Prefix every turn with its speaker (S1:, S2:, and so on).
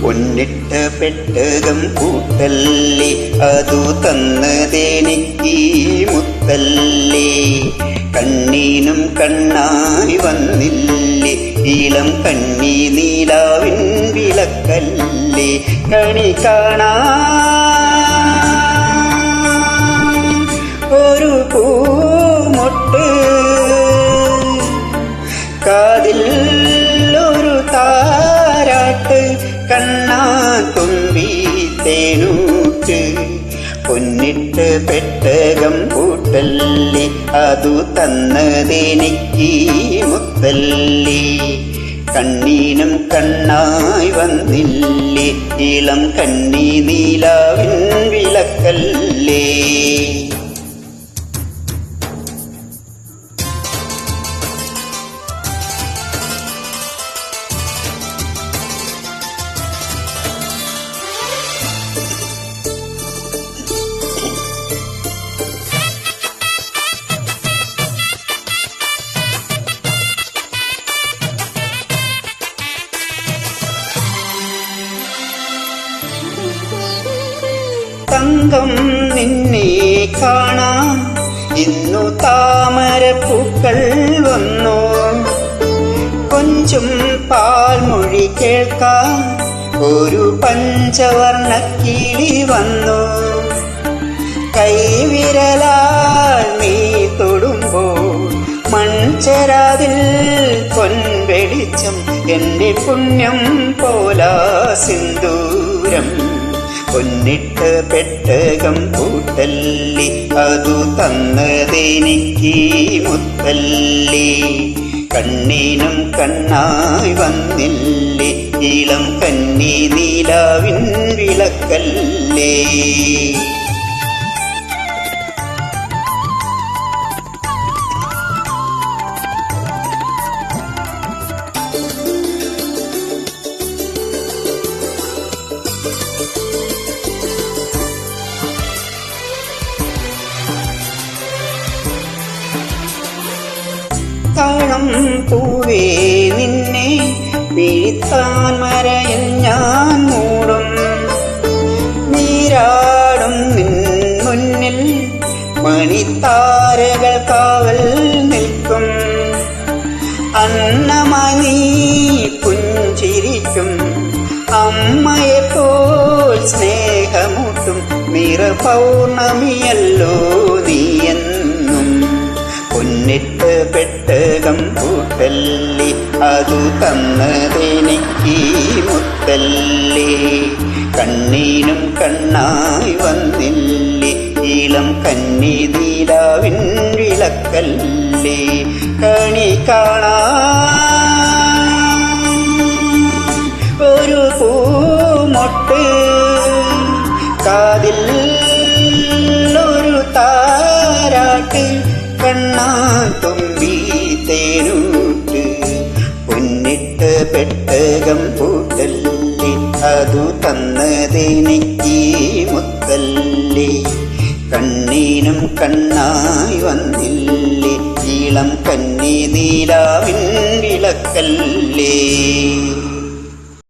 S1: പൊന്നിട്ട പെട്ടകം കൂട്ടല്ലേ, അതു തന്നതെനിക്ക് മുത്തല്ലേ. കണ്ണീനും കണ്ണായി വന്നില്ലേ, ഇളം കണ്ണി നീലാവിൻ വിളക്കല്ലേ. കണി കാണാ ഒരു പൂമൊട്ട്, കാതിൽ ഒരു താരാട്ട്, കണ്ണാ തുമ്പി തേനൂറ്റ്. പൊന്നിട്ട് പെട്ടകം പൂട്ടല്ലേ, അതു തന്നതെനിക്ക് മുത്തല്ലേ. കണ്ണീനും കണ്ണായി വന്നില്ലേ, ഇളം കണ്ണി നീലാവിൻ വിളക്കല്ലേ. തങ്കം നിന്നെ കാണാൻ ഇന്നു താമരപ്പൂക്കൾ വന്നു, കൊഞ്ചും പാൽമൊഴി കേൾക്കാൻ ഒരു പഞ്ചവർണ്ണ കിളി വന്നു. കൈവിരലാൽ നീ തൊടുമ്പോൾ മൺചെരാതിൽ പൊൻവെളിച്ചം, എന്റെ പുണ്യം പോലാ സിന്ദൂരം. പൊന്നിട്ട പെട്ടകം പൂട്ടല്ലേ, അതു തന്നതെനിക്ക് മുത്തല്ലേ. കണ്ണീനും കണ്ണായി വന്നില്ലേ, ഇളം കന്നി നീലാവിൻ വിളക്കല്ലേ. താളം പൂവേ നിന്നെ വീഴ്ത്താൻ മറയിൽ ഞാൻ മൂടും. നീരാടും നിൻ മുന്നിൽ മണിത്താരകൾ കാവൽ നിൽക്കും. അന്നമായി നീ പുഞ്ചിരിക്കും, അമ്മയെപ്പോൾ സ്നേഹമൂട്ടും. നിറപൗർണമിയല്ലോ നീയെന്നും. പൊന്നിട്ട പെട്ടകം പൂട്ടല്ലേ, അതു തന്നതെനിക്ക് മുത്തല്ലേ. കണ്ണീനും കണ്ണായി വന്നില്ലേ, ഇളം കന്നി നീലാവിൻ വിളക്കല്ലേ. കണി കാണാ ഒരു പൂമൊട്ട്, കാതിൽ ഒരു താരാട്ട്, കണ്ണാ തുമ്പി തേനൂട്ട്. പൊന്നിട്ട പെട്ടകം പൂട്ടല്ലേ, അതു തന്നതെനിക്ക് മുത്തല്ലേ. കണ്ണീനും കണ്ണായി വന്നില്ലേ, ഇളം കന്നി നീലാവിൻ വിളക്കല്ലേ.